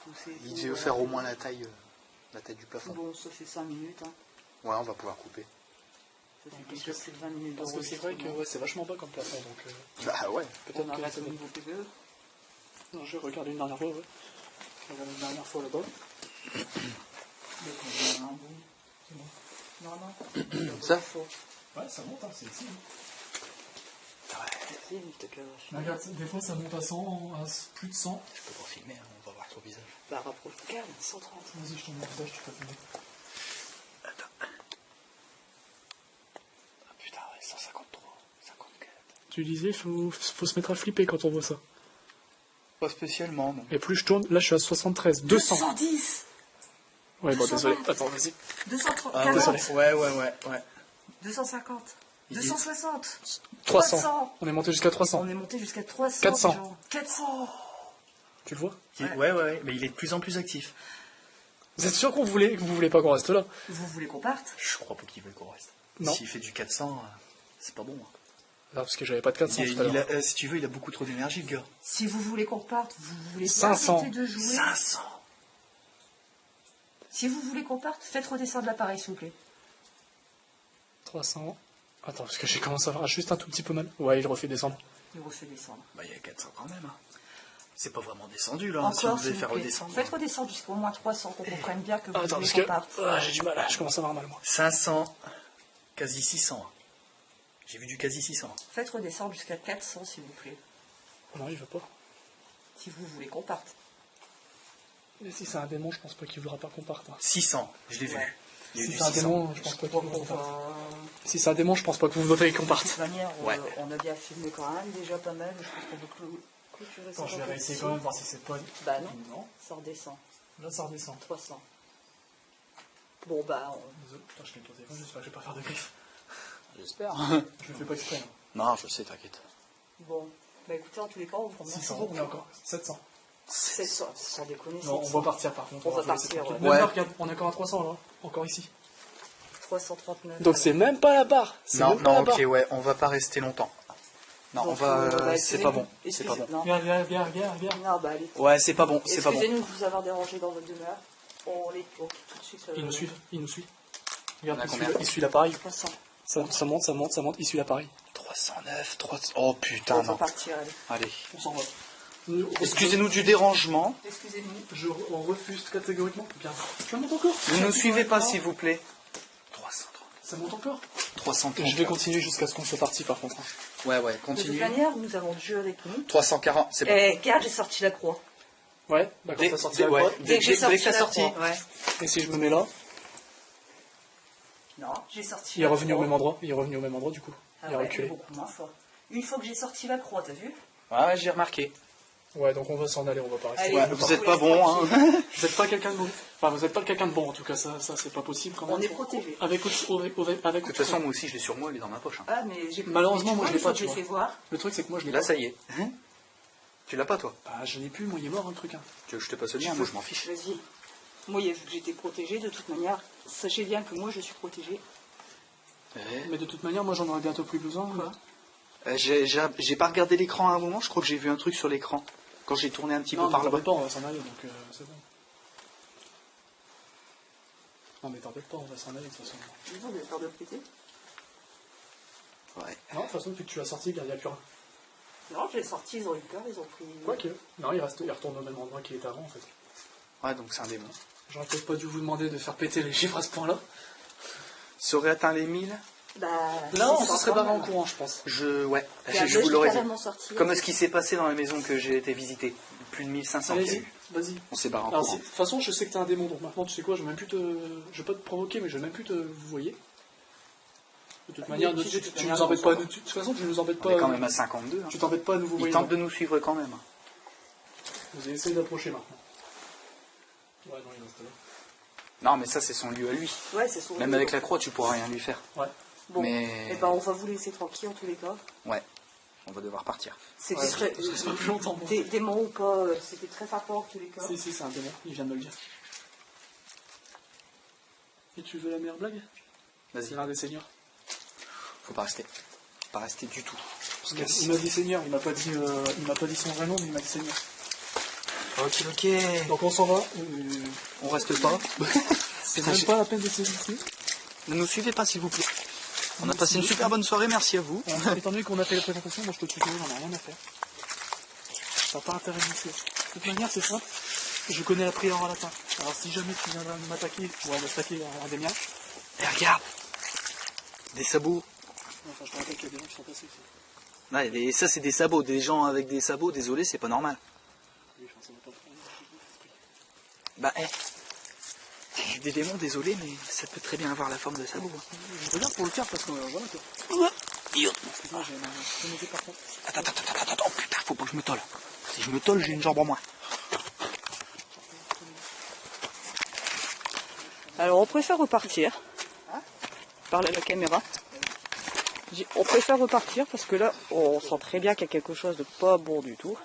repoussé. il devait faire au moins la taille du plafond. Bon, ça fait 5 minutes. Hein. Ouais, on va pouvoir couper. Ça fait quelque chose, c'est 20 minutes. Parce que c'est vrai que ouais, c'est vachement bas comme plafond, donc Bah ouais. peut-être On que arrête ça au va- niveau PVE. Non, je vais regarder une dernière fois, ouais. Je regarde une dernière fois là-bas. Donc, on a un bout. C'est bon. Non, non. Ça Ouais, ça monte, hein, c'est ici. Si, mais peut-être que- Regarde, des fois ça monte à 100, à plus de 100. Je peux pas filmer, hein, on va voir ton visage. Bah, rapproche. Regarde, 130. Vas-y, je te montre ça, je te fais filmer. Attends. Ah putain, ouais, 153, 54. Tu disais, faut se mettre à flipper quand on voit ça. Pas spécialement, non. Et plus je tourne, là je suis à 73, 200. 210. Ouais, bon, 220. désolé. Attends, vas-y. 230. Ah, 40. ouais. 250. Il dit- 260. 300. On est monté jusqu'à 300. On est monté jusqu'à 300. 400. les gens. 400. Tu le vois? Ouais, mais il est de plus en plus actif. Vous êtes sûr que vous voulez pas qu'on reste là? Vous voulez qu'on parte? Je crois pas qu'il veut qu'on reste. Non. S'il fait du 400, c'est pas bon. Hein. Non, parce que j'avais pas de 400 tout à l'heure. Si tu veux, il a beaucoup trop d'énergie, le gars. Si vous voulez qu'on parte, vous voulez pas 500. arrêter de jouer. 500. Si vous voulez qu'on parte, faites redescendre l'appareil, s'il vous plaît. 300. Attends, parce que j'ai commencé à avoir juste un tout petit peu mal. Ouais, il refait descendre. Il refait descendre. Bah, il y a 400 quand même. Hein. C'est pas vraiment descendu là, hein, si Encore, vous devez s'il faire vous plaît. redescendre. Faites redescendre jusqu'au moins 300, qu'on comprenne bien que vous Attends, voulez parce qu'on que parte. j'ai du mal, je commence à avoir mal moi. 500, quasi 600. J'ai vu du quasi 600. Faites redescendre jusqu'à 400, s'il vous plaît. Non, il veut pas. Si vous voulez qu'on parte. Mais si c'est un démon, je pense pas qu'il voudra pas qu'on parte. Hein. 600, je l'ai vu. Ouais. Il y a eu Si du c'est un 600. démon, je pense pas qu'il voudra qu'on On parte. va- Si c'est un démon, je pense pas que vous voudrez qu'on De parte. toute manière, Ouais. on a bien filmé quand même, déjà pas mal. Je pense qu'on peut clôturer Attends, je cette vais réessayer partie. quand même, voir si c'est pas... Bah non, Non, ça redescend. là ça redescend. 300. Bon bah, Désolé, putain, je l'ai au téléphone, j'espère que je vais pas faire de griffes. J'espère. Je le fais pas exprès. Hein. Non, je sais, t'inquiète. bon. Bah écoutez, en tous les cas, on vous remercie 600, beaucoup. on est encore 700. 700, sans déconner. Non, on 700. va partir par contre. On va vous laisser partir, tranquille. ouais. Même là, regarde, on est encore à 300 là, encore ici. 339. Donc c'est même pas la barre. C'est Non, même pas non, la barre. ok, ouais, on va pas rester longtemps. Non, on Donc, va. C'est excusez-nous. pas bon. C'est pas bon. Non. Viens. Non, bah allez. Ouais, c'est pas bon, c'est pas bon. Excusez-nous de vous avoir dérangé dans votre demeure. On les tout de suite. Il nous suit. Regarde, On a il suit, combien il suit l'appareil. 300. Ça monte, il suit l'appareil. 309, 300. Oh putain, On va non. partir, allez. Allez. On s'en va. Excusez-nous du dérangement. Excusez-nous. On refuse catégoriquement. Bien. Ça monte encore. Ne nous suivez pas, s'il vous plaît. 330. Ça monte encore. 330. Je vais continuer jusqu'à ce qu'on soit parti par contre. Ouais, ouais, De toute continue. manière, nous avons Dieu avec nous. 340, c'est bon. Eh, regarde, j'ai sorti la croix. Ouais, bah quand Dès- t'as sorti dès- la ouais. croix. Dès que j'ai sorti que t'as la sorti. croix. Ouais. Et si je me mets là, Non, j'ai sorti il est la revenu au croix. même endroit. Il est revenu au même endroit du coup. Ah Il a ouais, reculé. beaucoup moins fort. Une fois que j'ai sorti la croix, t'as vu? Ouais, j'ai remarqué. Ouais, donc on va s'en aller, on va pas rester. Allez, Ouais, on vous vous êtes pas laisse bon, hein. tranquille. Vous êtes pas quelqu'un de bon. Enfin, vous êtes pas quelqu'un de bon en tout cas, ça c'est pas possible quand même. On est protégés. Avec De toute façon, moi aussi, je l'ai sur moi, il est dans ma poche. hein. Ah, mais j'ai Malheureusement, mais tu moi, vois, je l'ai une fois pas, que tu j'ai vois. fait voir. Le truc c'est que moi je l'ai Là, pas. ça y est. Tu l'as pas, toi? Bah je l'ai plus, moi il est mort le truc. Hein. Tu veux que je te passe le lien? Moi, je m'en fiche. Vas-y. Moi, vu que j'étais protégée, de toute manière, sachez bien que moi, je suis protégée. Ouais. Mais de toute manière, moi j'en aurais bientôt plus besoin. Quoi J'ai pas regardé l'écran à un moment, je crois que j'ai vu un truc sur l'écran. Quand j'ai tourné un petit Non, peu par mais là-bas. t'embête pas, on va s'en aller donc c'est bon. Non mais t'embête pas, on va s'en aller de toute façon. Vous avez peur de péter? Ouais. Non, de toute façon, depuis que tu l'as sorti, il n'y a plus rien. Non, je l'ai sorti, ils ont eu peur, ils ont pris. Quoique. Non, il retourne au même endroit qu'il était avant en fait. Ouais, donc c'est un démon. J'aurais peut-être pas dû vous demander de faire péter les chiffres à ce point-là. Ça aurait atteint les 1000? Bah. Là, on c'est se serait encore barré en mal. courant, je pense. Ouais, Là, je vous l'ai l'aurais dit. carrément sorti. Comme ce qui s'est passé dans la maison que j'ai été visiter. Plus de 1500 qu'il y a Allez-y, eu. vas-y. On s'est barré en Alors, courant. de toute façon, je sais que t'es un démon, donc maintenant, tu sais quoi, je vais même plus te. Je vais pas te provoquer, mais je vais même plus te vous voyez. De toute manière, puis de tu toute tu manière, nous embêtes on pas. s'en De toute façon, tu nous embêtes On est pas. quand même à 52. hein. Tu t'embêtes pas à nous vous Ils voyez. tentent de nous suivre quand même. Vous allez essayer d'approcher maintenant. Ouais, non, il reste là. Non, mais ça, c'est son lieu à lui. Ouais, c'est son. Même avec la croix, tu pourras rien lui faire. Ouais. Bon. Mais- Eh ben, on va vous laisser tranquille en tous les cas. Ouais. On va devoir partir. C'était Ouais, très. ça sera plus longtemps. Bon. Démon ou pas, c'était très frappant en tous les cas. Si, c'est un démon, il vient de me le dire. Et tu veux la meilleure blague? Vas-y, C'est l'un des seigneurs. faut pas rester. Pas rester du tout. On se casse. Il m'a dit seigneur, il m'a pas dit son vrai nom, mais il m'a dit seigneur. Ok, ok. Donc on s'en va. On reste pas. C'est Putain, même j'ai- pas la peine d'essayer ici. Ne nous suivez pas, s'il vous plaît. On a passé une super bonne soirée, merci à vous. Étant donné qu'on a fait la présentation, moi je te tutoie, j'en ai rien à faire. Ça n'a pas intérêt de m'essayer. De toute manière, c'est simple. Je connais la prière en latin. Alors si jamais tu viendras m'attaquer, ou à m'attaquer un des miens, Et regarde. Des sabots. enfin je te rappelle qu'il y a des gens qui sont passés ici. Ouais, ça, c'est des sabots. Des gens avec des sabots, désolé, c'est pas normal. Oui, enfin, ça va pas prendre. Bah, des démons, désolé, mais ça peut très bien avoir la forme de sabots. Je regarde pour le faire parce que voilà quoi. Yo. Excuse-moi, j'ai un noté par contre. Attends, oh putain, faut pas que je me tolle. Si je me tolle, j'ai une jambe en moins. Alors, on préfère repartir. Parle à la caméra. On préfère repartir parce que là, on sent très bien qu'il y a quelque chose de pas bon du tout.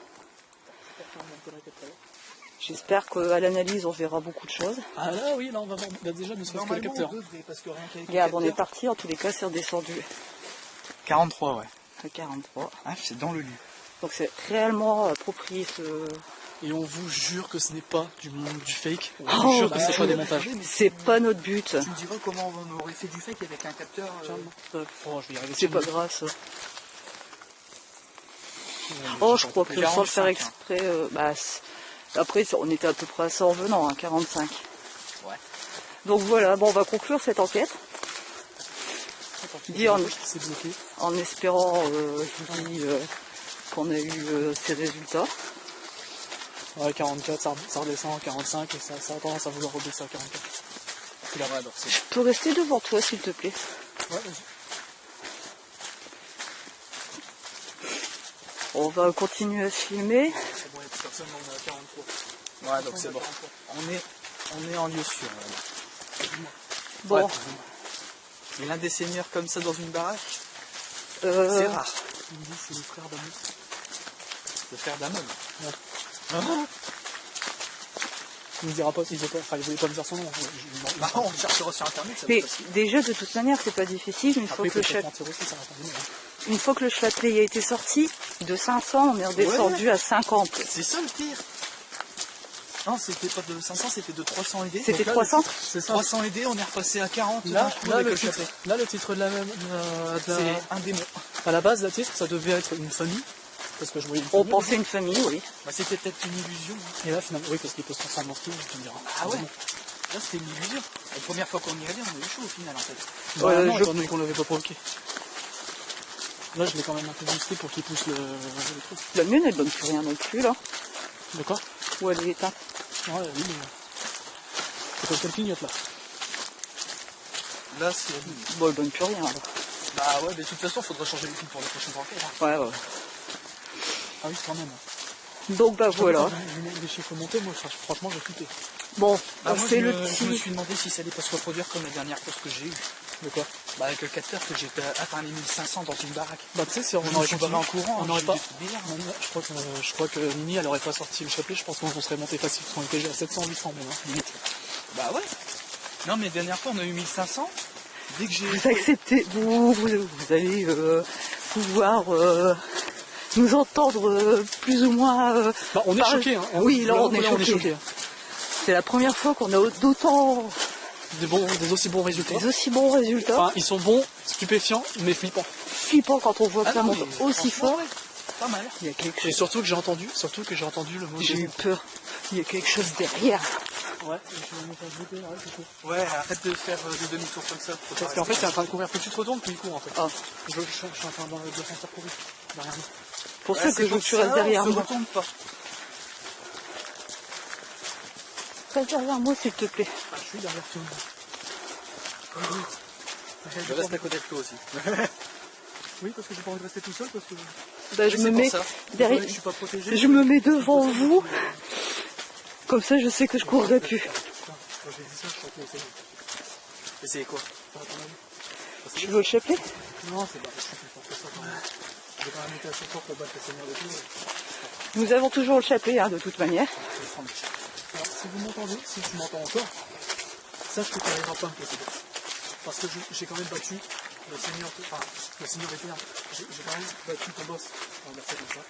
J'espère qu'à l'analyse, on verra beaucoup de choses. Ah là oui, là on va voir bah, déjà ne serait-ce que le capteur. Parce que rien qu'avec Regarde, on est parti, en tous les cas, c'est redescendu 43, ouais. à 43. Ah, c'est dans le lit. Donc c'est réellement approprié ce... Et on vous jure que ce n'est pas du fake. On Oh, vous jure que bah, c'est pas des montages. C'est pas notre but. Tu me diras comment on aurait fait du fake avec un capteur. Oh, je vais y arriver. C'est pas grave ça. Oh, je crois que sans le faire 45, exprès, après on était à peu près à ça en venant, hein, 45. Ouais. Donc voilà, bon, on va conclure cette enquête. Dit C'est bloqué. en espérant je dis, qu'on a eu ces résultats. Ouais, 44, ça redescend, 45, et ça a tendance à vouloir rebaisser à 44. C'est la vraie, alors c'est... Je peux rester devant toi s'il te plaît. Ouais, vas-y. On va continuer à se filmer. C'est bon, il n'y a plus personne, on est à 43. Ouais, donc c'est bon. On est en lieu sûr. Bon, Ouais, mais l'un des seigneurs comme ça dans une baraque, c'est rare. Il me dit c'est le frère d'Amon. Le frère d'Amon. Il ne dira pas, il voulait pas me dire son nom. Bah, on cherchera sur internet, ça mais va facile. déjà de toute manière c'est pas difficile. Une fois Après, que le peut-être mentir aussi, ça reste un numéro. Une fois que le Châtelet a été sorti, de 500, on est redescendu à 50. C'est ça le pire. Non, c'était pas de 500, c'était de 300 aidés. C'était Donc là, 300 C'est ça. 300 aidés, on est repassé à 40. Là, avec le le titre, chapelet. là, le titre de la même. C'est un démon. À la base, le titre, ça devait être une famille. Parce que je voyais une On famille. pensait une famille, oui. Bah, c'était peut-être une illusion. Hein. Et là, finalement, oui, parce qu'il peut se transformer en ski, tu me diras. Ah ouais. Là, c'était une illusion. La première fois qu'on y allait, on a eu chaud au final en fait. Bah, non, je- étant donné qu'on l'avait pas provoqué. Là, je l'ai quand même un peu boosté pour qu'il pousse le truc. La mienne, elle donne plus rien non plus, là. De quoi? Ou elle est éteinte. Ouais, oui, mais. C'est comme qu'elle clignote là. Là, c'est. Bon, elle donne plus rien, alors. Bah ouais, mais de toute façon, faudra changer les fils pour les prochaines enquêtes. Hein. Ouais, ouais. Ah oui, quand même. Donc, bah voilà. Les chiffres montés, moi, franchement, j'ai flippé. Bon, Bah, on moi, fait je le me petit... suis demandé si ça allait pas se reproduire comme la dernière fois que j'ai eu. De quoi? Bah, avec le capteur que j'ai atteint les 1500 dans une baraque. Bah, tu sais, si on Je me aurait suis continué barré en courant, on hein, n'aurait j'ai pas. eu des trucs bizarres. Je crois que Mimi, elle aurait pas sorti le chapelet, je pense qu'on serait monté facile, parce qu'on était déjà à 700, 800 même, hein, limite. Bah ouais. Non, mais la dernière fois, on a eu 1500. Dès que j'ai. Vous acceptez, vous allez pouvoir nous entendre plus ou moins... Bah, on est par- choqués, hein. Oui, là, on est choqués. choqués. Hein. C'est la première fois qu'on a d'autant... Des aussi bons résultats. des aussi bons résultats. Enfin, ils sont bons, stupéfiants, mais flippants. Flippant quand on voit que ça monte aussi fort. Ouais, pas mal. Il y a quelque Et chose. surtout que j'ai entendu le mot J'ai eu démon. peur. Il y a quelque chose derrière. Ouais, je vais me faire jeter, ouais, c'est tout. Ouais, arrête de faire des demi-tours comme ça. Parce qu'en fait, il est en train de courir. Faut que tu te retournes, puis il court en fait. Ah. Je suis en train de le sentir courir. Derrière nous. Pour ça que je veux que tu restes derrière on se moi. retourne pas. Reste derrière moi s'il te plaît. Ah, je suis derrière toi. Je reste à côté de toi aussi. Oui, parce que j'ai pas envie de rester tout seul, parce que Bah, je me mets ça. derrière. je suis pas protégé. Je me mets devant vous. Comme ça, je sais que je courrai plus. Quand j'ai dit ça, je crois que c'est bon. Et c'est quoi? Tu veux le chapelet? Non, c'est pas. Je suis plus fort que ça quand même. J'ai quand même été assez fort pour battre le seigneur de tout. Nous avons toujours le chapelet, hein, de toute manière. Alors, si vous m'entendez, si tu m'entends encore, sache que tu n'arriveras pas à me posséder. Parce que j'ai quand même battu le seigneur, enfin, le seigneur éternel. J'ai quand même battu ton boss. On va dire ça comme ça.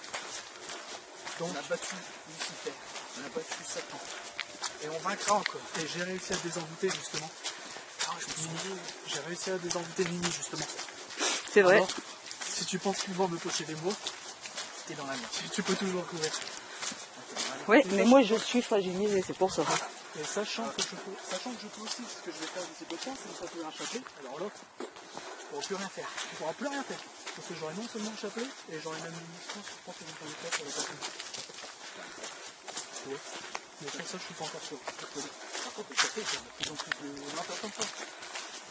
Donc, On a battu Lucifer. On a battu Satan. Et on vaincra encore. et j'ai réussi à désenvoûter justement. Ah, je me suis dit. J'ai réussi à désenvoûter Mimi justement. C'est vrai. Alors, si tu penses pouvoir me posséder moi, T'es dans la merde. tu peux toujours courir. Oui, mais moi je suis fragilisée, c'est pour ça. Et sachant que je peux aussi, ce que je vais faire d'ici peu de temps, c'est de taper un chapelet. Alors là, tu pourras plus rien faire. Tu pourras plus rien faire. Parce que j'aurai non seulement le chapelet, et j'aurai même une mission, je pense que je vais faire le faire sur la personne. Tu vois. Mais sur ça, je suis pas encore sûr. Par contre, le chapelet, c'est de plus en plus important que ça.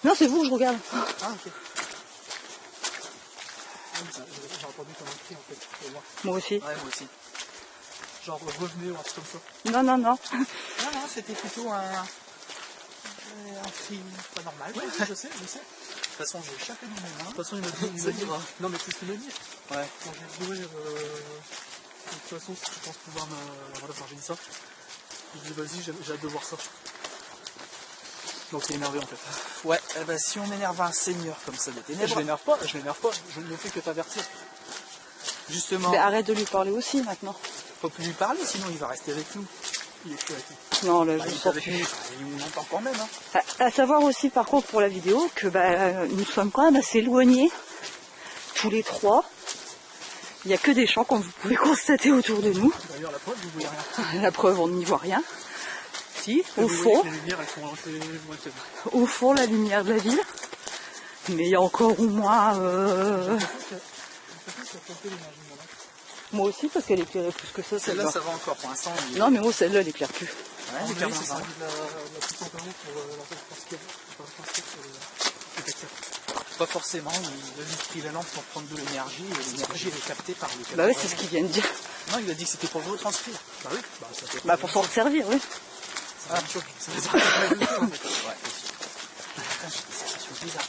Non, c'est vous que je regarde. Ah, ok. Ah, mais ça, j'aurais pas dû comme un cri en fait. Faut voir. Moi aussi. Ouais, moi aussi. Genre revenez ou un truc comme ça. Non, non, non. Non, non, c'était plutôt un cri pas normal. Ouais, je sais. De toute façon, j'ai échappé dans mes mains. De toute façon, il m'a Ça dit. ira. Non, mais c'est ce qu'il m'a dit. Ouais. Quand j'ai dit, ouais, de toute façon, si tu penses pouvoir me. Voilà, quand j'ai dit ça, il dit, vas-y, j'ai hâte de voir ça. Donc, il est énervé en fait. Ouais, eh ben, si on énerve un seigneur comme ça de Je ténèbres, l'énerve pas, je ne fais que t'avertir. justement, Mais arrête de lui parler aussi maintenant. faut plus lui parler, sinon il va rester avec nous. Il est plus avec nous. Non, là, Bah, je il ne est sens avec plus. nous, il m'entend quand même. Hein. À savoir aussi, par contre, pour la vidéo, que bah, nous sommes quand même assez éloignés, tous les trois. Il n'y a que des champs comme vous pouvez constater autour de nous. D'ailleurs, la preuve, vous voyez rien. La preuve, on n'y voit rien. Si, au Vous fond, voyez que les lumières, elles sont lointaines. au fond, la lumière de la ville. Mais il y a encore au moins... Moi aussi, parce qu'elle éclairait plus que ça. Celle-là, ça va encore pour l'instant. Non, mais moi, celle-là, elle éclaire plus. Ouais, Oui, éclaire c'est dans ça. un- La puissance en pour Pas forcément, il a juste pris la lampe pour prendre de l'énergie et l'énergie elle est captée par le Bah oui, c'est ce qu'il vient de dire. Non, il a dit que c'était pour le retranscrire. Bah oui, bah ça fait. Bah pour s'en servir, oui. C'est la même chose. C'est la même chose, en fait. Ouais. Putain, j'ai des sensations bizarres.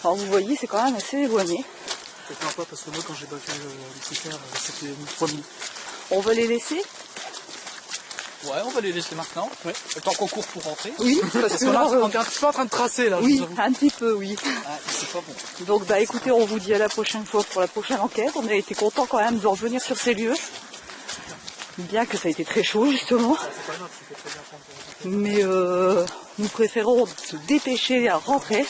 Alors vous voyez, c'est quand même assez éloigné. C'est pas parce que moi, quand j'ai battu les critères, c'était 3 minutes. On va les laisser? Ouais, on va les laisser maintenant. Ouais. Le temps qu'on court pour rentrer. Oui, parce Parce que qu'on là, on est un petit peu en train de tracer là, je oui, vous avoue. un petit peu, oui. Ah, c'est pas bon. Donc bah écoutez, on vous dit à la prochaine fois pour la prochaine enquête. On a été content quand même de revenir sur ces lieux. Bien que ça a été très chaud justement. C'est pas grave, c'était très bien prendre. Mais nous préférons se dépêcher à rentrer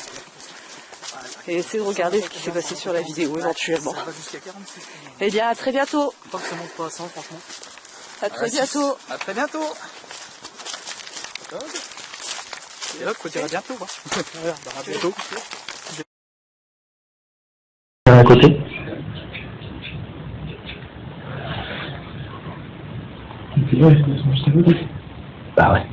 et essayer de regarder ce qui s'est passé sur la vidéo éventuellement. Ça va jusqu'à 46. Eh bien à très bientôt. Tant que ça monte pas à 100, franchement. À très bientôt. À très bientôt. Et là, faut dire à bientôt. Hein. Ouais, bah, à bientôt. À côté. Ils sont juste à côté. Bah ouais.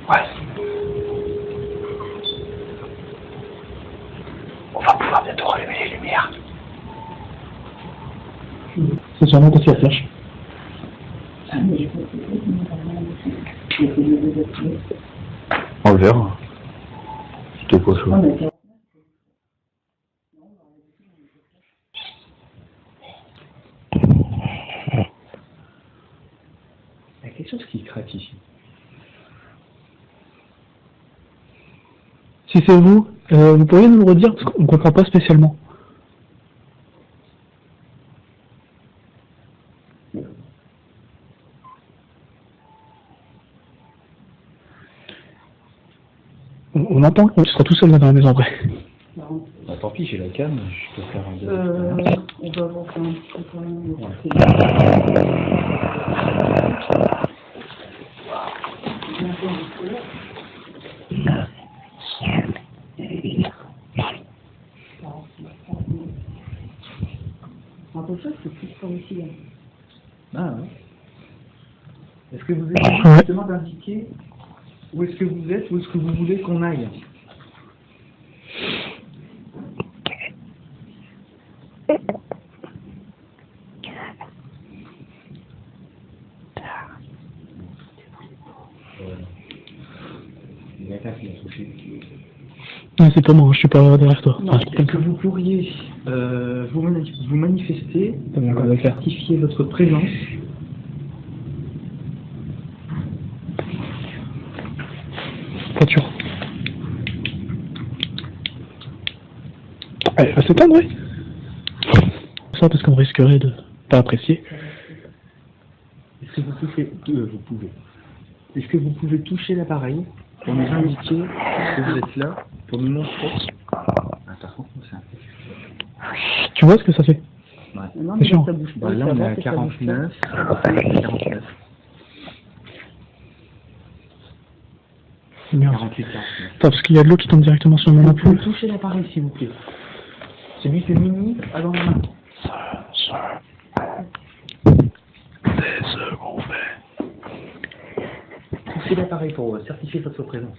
Ouais. On va pouvoir bientôt rallumer les lumières. C'est sûrement parce qu'il y a flèche. On le verra. C'était pas chaud. Il y a quelque chose qui craque ici. Si c'est vous, vous pourriez nous le redire parce qu'on ne comprend pas spécialement. On entend qu'on sera tout seul là dans la maison après. Bah, tant pis, j'ai la canne, je peux faire un On va voir un petit peu quand même. Ah ouais. Est-ce que vous êtes justement d'indiquer où est-ce que vous êtes, où est-ce que vous voulez qu'on aille? Il y a quelqu'un qui l'a touché. Non, c'est pas moi, je suis pas derrière toi. Non, est-ce que vous pourriez vous manifester, certifier votre présence? Voiture. Elle va s'éteindre, oui. Ça parce qu'on risquerait de pas apprécier. Est-ce que Est-ce que vous pouvez toucher l'appareil pour nous indiquer que vous êtes là, pour nous montrer? Attends, c'est un peu... Tu vois ce que ça fait? Ouais. Non, C'est chiant. ça bouge pas. Bah, là, ça on est va, à ça 49. bouge pas. 49. C'est bien. 48, 49. Attends, parce qu'il y a de l'eau qui tombe directement sur mon Vous pouvez ampoule. toucher l'appareil, s'il vous plaît. Celui que Mini a dans la main. C'est ce qu'on fait. Touchez l'appareil pour certifier votre présence.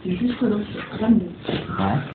C'est juste là, c'est rien de- Ouais.